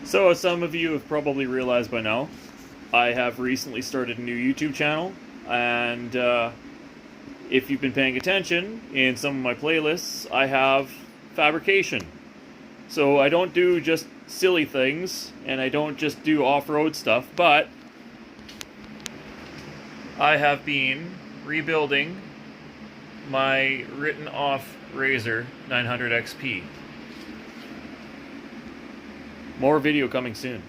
So, as some of you have probably realized by now, I have recently started a new YouTube channel, and if you've been paying attention in some of my playlists, I have fabrication. So I don't do just silly things, and I don't just do off-road stuff, but I have been rebuilding my written-off RZR 900 XP. More video coming soon.